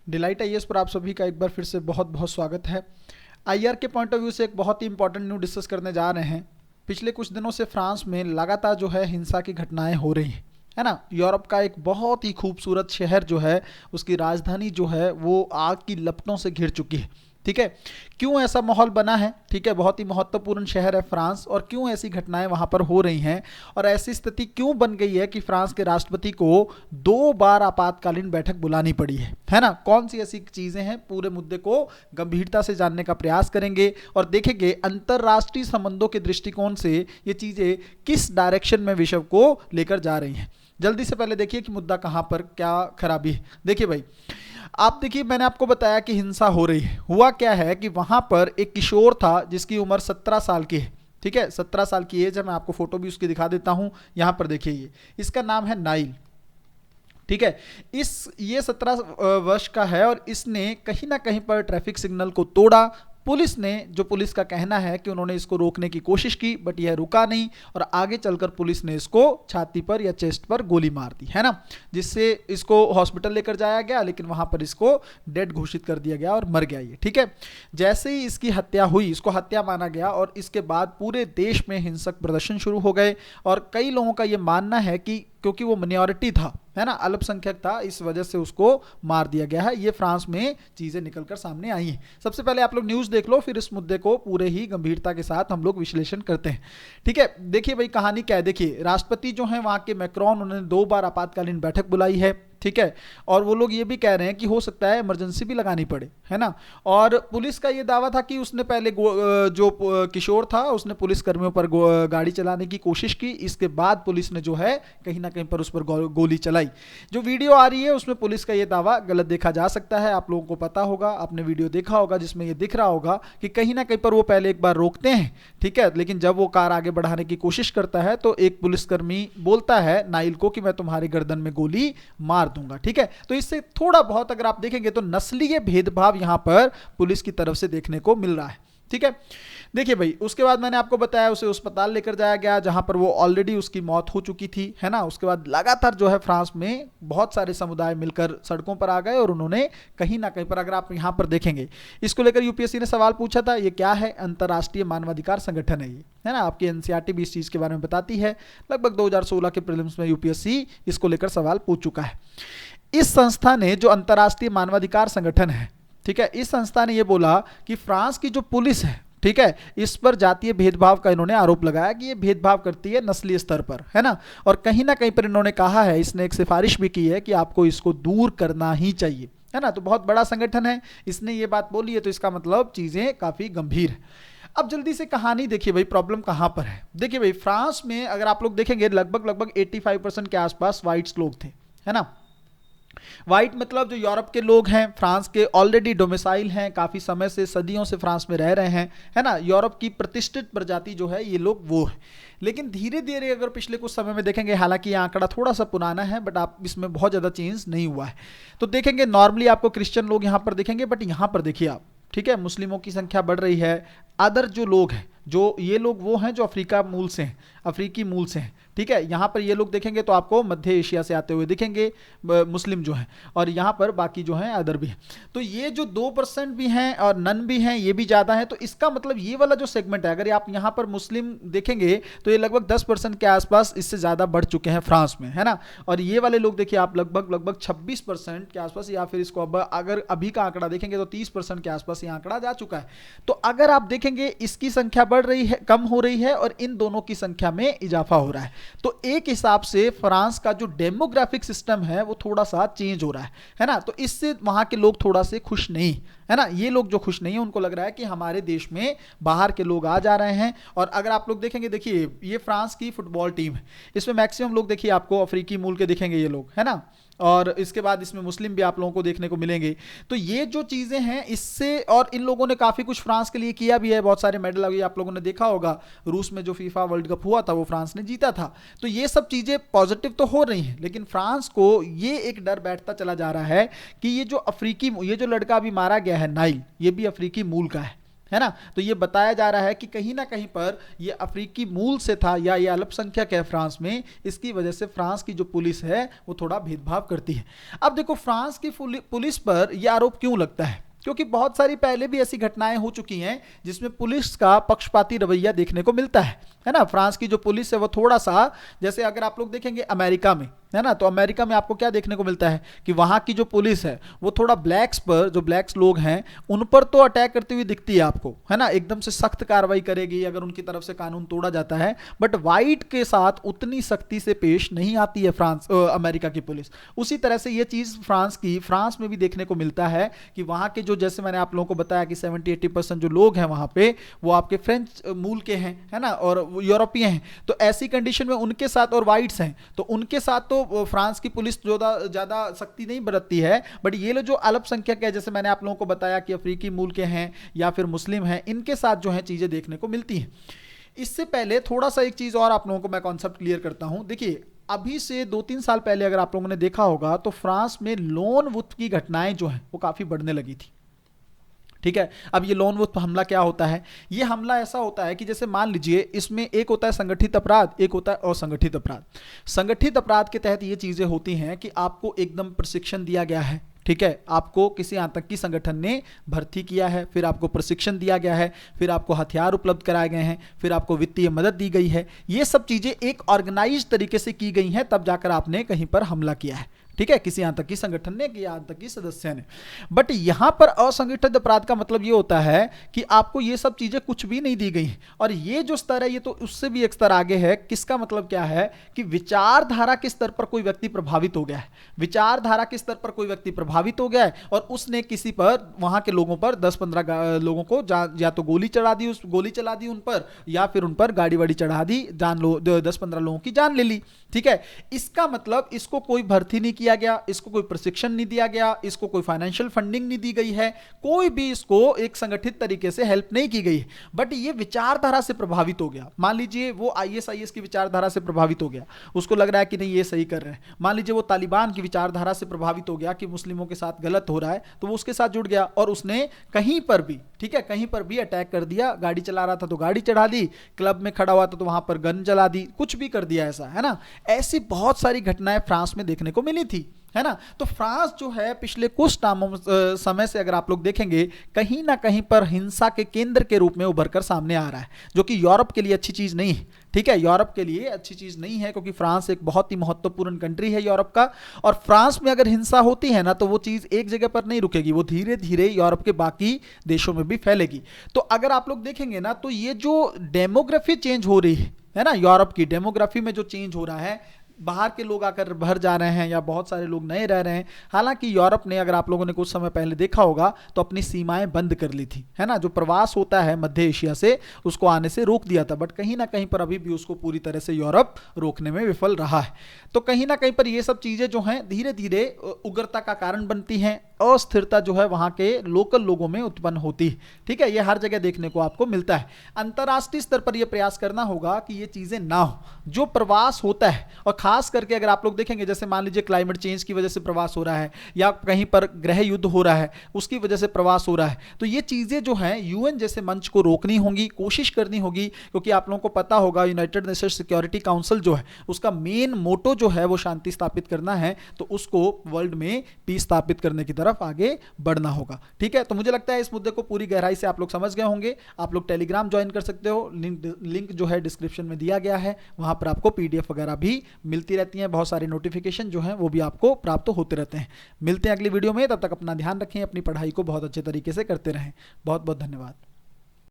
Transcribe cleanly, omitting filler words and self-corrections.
Delight IAS पर आप सभी का एक बार फिर से बहुत बहुत स्वागत है। आईआर के पॉइंट ऑफ व्यू से एक बहुत ही इंपॉर्टेंट न्यूज़ डिस्कस करने जा रहे हैं। पिछले कुछ दिनों से फ्रांस में लगातार जो है हिंसा की घटनाएं हो रही हैं, है ना। यूरोप का एक बहुत ही खूबसूरत शहर जो है, उसकी राजधानी जो है वो आग की लपटों से घिर चुकी है। ठीक है, क्यों ऐसा माहौल बना है? ठीक है, बहुत ही महत्वपूर्ण शहर है फ्रांस, और क्यों ऐसी घटनाएं वहां पर हो रही हैं और ऐसी स्थिति क्यों बन गई है कि फ्रांस के राष्ट्रपति को 2 बार आपातकालीन बैठक बुलानी पड़ी है ना। कौन सी ऐसी चीजें हैं, पूरे मुद्दे को गंभीरता से जानने का प्रयास करेंगे और देखेंगे अंतरराष्ट्रीय संबंधों के दृष्टिकोण से ये चीजें किस डायरेक्शन में विश्व को लेकर जा रही हैं। जल्दी से पहले देखिए कि मुद्दा कहां पर क्या खराबी है। देखिए भाई, आप देखिए, मैंने आपको बताया कि हिंसा हो रही है। हुआ क्या है कि वहां पर एक किशोर था जिसकी उम्र 17 साल की है। ठीक है, 17 साल की एज है। मैं आपको फोटो भी उसकी दिखा देता हूं। यहां पर देखिए, ये इसका नाम है नाइल। ठीक है, ये 17 वर्ष का है और इसने कहीं ना कहीं पर ट्रैफिक सिग्नल को तोड़ा। पुलिस ने, जो पुलिस का कहना है कि उन्होंने इसको रोकने की कोशिश की, बट यह रुका नहीं और आगे चलकर पुलिस ने इसको छाती पर या चेस्ट पर गोली मार दी, है ना, जिससे इसको हॉस्पिटल लेकर जाया गया, लेकिन वहां पर इसको डेड घोषित कर दिया गया और मर गया ये। ठीक है, जैसे ही इसकी हत्या हुई, इसको हत्या माना गया और इसके बाद पूरे देश में हिंसक प्रदर्शन शुरू हो गए। और कई लोगों का यह मानना है कि क्योंकि वो मिनॉरिटी था, है ना, अल्पसंख्यक था, इस वजह से उसको मार दिया गया है। ये फ्रांस में चीजें निकलकर सामने आई हैं। सबसे पहले आप लोग न्यूज़ देख लो, फिर इस मुद्दे को पूरे ही गंभीरता के साथ हम लोग विश्लेषण करते हैं। ठीक है, देखिए भाई, कहानी क्या है। देखिए, राष्ट्रपति जो है वहां के मैक्रोन, उन्होंने 2 बार आपातकालीन बैठक बुलाई है। ठीक है, और वो लोग ये भी कह रहे हैं कि हो सकता है इमरजेंसी भी लगानी पड़े, है ना। और पुलिस का ये दावा था कि उसने पहले जो किशोर था उसने पुलिस कर्मियों पर गाड़ी चलाने की कोशिश की। इसके बाद पुलिस ने जो है कहीं ना कहीं पर उस पर गोली चलाई। जो वीडियो आ रही है उसमें पुलिस का ये दावा गलत देखा जा सकता है। आप लोगों को पता होगा, आपने वीडियो देखा होगा जिसमें ये दिख रहा होगा कि कहीं ना कहीं पर वो पहले एक बार रोकते हैं। ठीक है, लेकिन जब वो कार आगे बढ़ाने की कोशिश करता है तो एक पुलिसकर्मी बोलता है नाइल को कि मैं तुम्हारी गर्दन में गोली मार दूंगा। ठीक है, तो इससे थोड़ा बहुत अगर आप देखेंगे तो नस्लीय भेदभाव यहां पर पुलिस की तरफ से देखने को मिल रहा है। ठीक है, देखिए भाई, उसके बाद मैंने आपको बताया उसे अस्पताल लेकर जाया गया जहां पर वो ऑलरेडी उसकी मौत हो चुकी थी, है ना। उसके बाद लगातार जो है फ्रांस में बहुत सारे समुदाय मिलकर सड़कों पर आ गए और उन्होंने कहीं ना कहीं पर, अगर आप यहां पर देखेंगे, इसको लेकर यूपीएससी ने सवाल पूछा था। ये क्या है? अंतर्राष्ट्रीय मानवाधिकार संगठन है ये, है ना। आपकी एनसीईआरटी भी इस चीज के बारे में बताती है। लगभग 2016 के प्रीलिम्स में यूपीएससी इसको लेकर सवाल पूछ चुका है। इस संस्था ने, जो अंतर्राष्ट्रीय मानवाधिकार संगठन है, ठीक है, इस संस्था ने यह बोला कि फ्रांस की जो पुलिस है, ठीक है, इस पर जातीय भेदभाव का इन्होंने आरोप लगाया कि ये भेदभाव करती है नस्लीय स्तर पर, है ना। और कहीं ना कहीं पर इन्होंने कहा है, इसने एक सिफारिश भी की है कि आपको इसको दूर करना ही चाहिए, है ना। तो बहुत बड़ा संगठन है, इसने ये बात बोली है, तो इसका मतलब चीजें काफी गंभीर है। अब जल्दी से कहानी देखिए भाई, प्रॉब्लम कहां पर है। देखिए भाई, फ्रांस में अगर आप लोग देखेंगे लगभग 85% के आसपास व्हाइट्स लोग थे, है ना। व्हाइट मतलब जो यूरोप के लोग हैं, फ्रांस के ऑलरेडी डोमिसाइल हैं, काफी समय से, सदियों से फ्रांस में रह रहे हैं, है ना। यूरोप की प्रतिष्ठित प्रजाति जो है ये लोग वो है। लेकिन धीरे धीरे अगर पिछले कुछ समय में देखेंगे, हालांकि ये आंकड़ा थोड़ा सा पुराना है, बट आप इसमें बहुत ज्यादा चेंज नहीं हुआ है। तो देखेंगे नॉर्मली आपको क्रिश्चियन लोग यहां पर दिखेंगे, बट यहां पर देखिए आप, ठीक है, मुस्लिमों की संख्या बढ़ रही है। अदर जो लोग हैं, जो ये लोग वो हैं जो अफ्रीका मूल से हैं, अफ्रीकी मूल से हैं। ठीक है, यहां पर ये लोग देखेंगे तो आपको मध्य एशिया से आते हुए दिखेंगे मुस्लिम जो हैं, और यहां पर बाकी जो हैं अदर भी हैं। तो ये जो 2% भी हैं और नन भी हैं, ये भी ज्यादा है। तो इसका मतलब ये वाला जो सेगमेंट है, अगर आप यहां पर मुस्लिम देखेंगे तो ये लगभग 10% के आसपास, इससे ज्यादा बढ़ चुके हैं फ्रांस में, है ना। और ये वाले लोग देखिए आप लगभग 26% के आसपास, या फिर इसको अब अगर अभी का आंकड़ा देखेंगे तो 30% के आसपास ये आंकड़ा जा चुका है। तो अगर आप देखेंगे इसकी संख्या बढ़ रही है, कम हो रही है, और इन दोनों की संख्या में इजाफा हो रहा है। तो एक हिसाब से फ्रांस का जो डेमोग्राफिक सिस्टम है वो थोड़ा सा चेंज हो रहा है ना। तो इससे वहां के लोग थोड़ा से खुश नहीं, है ना। ये लोग जो खुश नहीं है, उनको लग रहा है कि हमारे देश में बाहर के लोग आ जा रहे हैं। और अगर आप लोग देखेंगे, देखिए ये फ्रांस की फुटबॉल टीम है, इसमें मैक्सिमम लोग देखिए आपको अफ्रीकी मूल के दिखेंगे ये लोग, है ना। और इसके बाद इसमें मुस्लिम भी आप लोगों को देखने को मिलेंगे। तो ये जो चीजें हैं इससे, और इन लोगों ने काफी कुछ फ्रांस के लिए किया भी है, बहुत सारे मेडल अभी आप लोगों ने देखा होगा। रूस में जो फीफा वर्ल्ड कप हुआ था वो फ्रांस ने जीता था। तो ये सब चीजें पॉजिटिव तो हो रही हैं, लेकिन फ्रांस को ये एक डर बैठता चला जा रहा है कि ये जो अफ्रीकी, ये जो लड़का अभी मारा गया है नाइल, ये भी अफ्रीकी मूल का है है ना। तो ये बताया जा रहा है कि कहीं ना कहीं पर ये अफ्रीकी मूल से था या ये अल्पसंख्यक है फ्रांस में, इसकी वजह से फ्रांस की जो पुलिस है वो थोड़ा भेदभाव करती है। अब देखो फ्रांस की पुलिस पर यह आरोप क्यों लगता है, क्योंकि बहुत सारी पहले भी ऐसी घटनाएं हो चुकी हैं जिसमें पुलिस का पक्षपाती रवैया देखने को मिलता है ना। फ्रांस की जो पुलिस है वो थोड़ा सा, जैसे अगर आप लोग देखेंगे अमेरिका में, है ना, तो अमेरिका में आपको क्या देखने को मिलता है कि वहां की जो पुलिस है वो थोड़ा ब्लैक्स पर, जो ब्लैक्स लोग हैं उन पर तो अटैक करती हुई दिखती है आपको, है ना, एकदम से सख्त कार्रवाई करेगी अगर उनकी तरफ से कानून तोड़ा जाता है, बट वाइट के साथ उतनी सख्ती से पेश नहीं आती है अमेरिका की पुलिस। उसी तरह से ये चीज फ्रांस में भी देखने को मिलता है कि वहां के जो, जैसे मैंने आप लोगों को बताया कि 70-80% जो लोग हैं वहां पे वो आपके फ्रेंच मूल के हैं, है ना, और यूरोपीय हैं। तो ऐसी कंडीशन में उनके साथ, और वाइट्स हैं तो उनके साथ तो फ्रांस की पुलिस ज्यादा सख्ती नहीं बरतती है, बट ये लोग जो अल्पसंख्यक है, जैसे मैंने आप लोगों को बताया कि अफ्रीकी मूल के हैं या फिर मुस्लिम हैं, इनके साथ जो है चीजें देखने को मिलती हैं। इससे पहले थोड़ा सा एक चीज और आप लोगों को मैं कॉन्सेप्ट क्लियर करता हूं। देखिए अभी से 2-3 साल पहले अगर आप लोगों ने देखा होगा तो फ्रांस में लोन वुल्फ की घटनाएं जो है वो काफी बढ़ने लगी थी। ठीक है, अब ये लोन वुल्फ हमला क्या होता है? ये हमला ऐसा होता है कि जैसे मान लीजिए इसमें एक होता है संगठित अपराध, एक होता है असंगठित अपराध। संगठित अपराध के तहत ये चीजें होती हैं कि आपको एकदम प्रशिक्षण दिया गया है, ठीक है, आपको किसी आतंकी संगठन ने भर्ती किया है, फिर आपको प्रशिक्षण दिया गया है, फिर आपको हथियार उपलब्ध कराए गए हैं, फिर आपको वित्तीय मदद दी गई है। ये सब चीजें एक ऑर्गेनाइज तरीके से की गई हैं, तब जाकर आपने कहीं पर हमला किया है, ठीक है, किसी आतंकी संगठन ने या आतंकी सदस्य ने। बट यहां पर असंगठित अपराध का मतलब ये होता है कि आपको ये सब चीजें कुछ भी नहीं दी गई, और ये जो स्तर है ये तो उससे भी एक स्तर आगे है। किसका मतलब क्या है कि विचारधारा के स्तर पर कोई व्यक्ति प्रभावित हो गया है, विचारधारा के स्तर पर कोई व्यक्ति प्रभावित हो गया है और उसने किसी पर, वहां के लोगों पर 10-15 लोगों को या तो गोली चढ़ा दी, गोली चला दी उन पर, या फिर उन पर गाड़ी वाड़ी चढ़ा दी, 10-15 लोगों की जान ले ली। ठीक है, इसका मतलब इसको कोई भर्ती नहीं किया गया, इसको कोई प्रशिक्षण नहीं दिया गया, इसको कोई फाइनेंशियल फंडिंग नहीं दी गई है, कोई भी इसको एक संगठित तरीके से हेल्प नहीं की गई है, बट ये विचारधारा से प्रभावित हो गया। मान लीजिए वो आईएसआईएस की विचारधारा से प्रभावित हो गया, उसको लग रहा है कि नहीं ये सही कर रहे हैं। मान लीजिए वो तालिबान की विचारधारा से प्रभावित हो गया कि मुस्लिमों के साथ गलत हो रहा है, तो वो उसके साथ जुड़ गया और उसने कहीं पर भी, ठीक है, कहीं पर भी अटैक कर दिया, गाड़ी चला रहा था तो गाड़ी चढ़ा दी, क्लब में खड़ा हुआ था तो वहां पर गन जला दी, कुछ भी कर दिया ऐसा, है ना। ऐसी बहुत सारी घटनाएं फ्रांस में देखने को मिली थी, है ना। तो फ्रांस जो है पिछले कुछ समय से अगर आप लोग देखेंगे कहीं ना कहीं पर हिंसा के केंद्र के रूप में उभरकर सामने आ रहा है, जो कि यूरोप के लिए अच्छी चीज नहीं है। ठीक है, यूरोप के लिए अच्छी चीज नहीं है, क्योंकि फ्रांस एक बहुत ही महत्वपूर्ण कंट्री है यूरोप का, और फ्रांस में अगर हिंसा होती है ना तो वो चीज एक जगह पर नहीं रुकेगी, वो धीरे धीरे यूरोप के बाकी देशों में भी फैलेगी। तो अगर आप लोग देखेंगे ना तो ये जो डेमोग्राफी चेंज हो रही है ना, यूरोप की डेमोग्राफी में जो चेंज हो रहा है, बाहर के लोग आकर भर जा रहे हैं या बहुत सारे लोग नए रह रहे हैं। हालांकि यूरोप ने, अगर आप लोगों ने कुछ समय पहले देखा होगा, तो अपनी सीमाएं बंद कर ली थी, है ना। जो प्रवास होता है मध्य एशिया से, उसको आने से रोक दिया था, बट कहीं ना कहीं पर अभी भी उसको पूरी तरह से यूरोप रोकने में विफल रहा है। तो कहीं ना कहीं पर ये सब चीजें जो हैं धीरे धीरे उग्रता का कारण बनती हैं, अस्थिरता जो है वहां के लोकल लोगों में उत्पन्न होती है। ठीक है, ये हर जगह देखने को आपको मिलता है। अंतर्राष्ट्रीय स्तर पर यह प्रयास करना होगा कि ये चीजें ना हो, जो प्रवास होता है, और खास करके अगर आप लोग देखेंगे, जैसे मान लीजिए क्लाइमेट चेंज की वजह से प्रवास हो रहा है, या कहीं पर गृह युद्ध हो रहा है उसकी वजह से प्रवास हो रहा है, तो ये चीजें जो हैं यूएन जैसे मंच को रोकनी होंगी, कोशिश करनी होगी। क्योंकि आप लोगों को पता होगा यूनाइटेड नेशंस सिक्योरिटी काउंसिल जो है उसका मेन मोटो जो है वो शांति स्थापित करना है, तो उसको वर्ल्ड में पीस स्थापित करने की तरफ आगे बढ़ना होगा। ठीक है, तो मुझे लगता है इस मुद्दे को पूरी गहराई से आप लोग समझ गए होंगे। आप लोग टेलीग्राम ज्वाइन कर सकते हो, लिंक जो है डिस्क्रिप्शन में दिया गया है, वहां पर आपको पीडीएफ वगैरह भी मिलती रहती हैं, बहुत सारे नोटिफिकेशन जो हैं वो भी आपको प्राप्त होते रहते हैं। मिलते हैं अगली वीडियो में, तब तक अपना ध्यान रखें, अपनी पढ़ाई को बहुत अच्छे तरीके से करते रहें। बहुत बहुत धन्यवाद।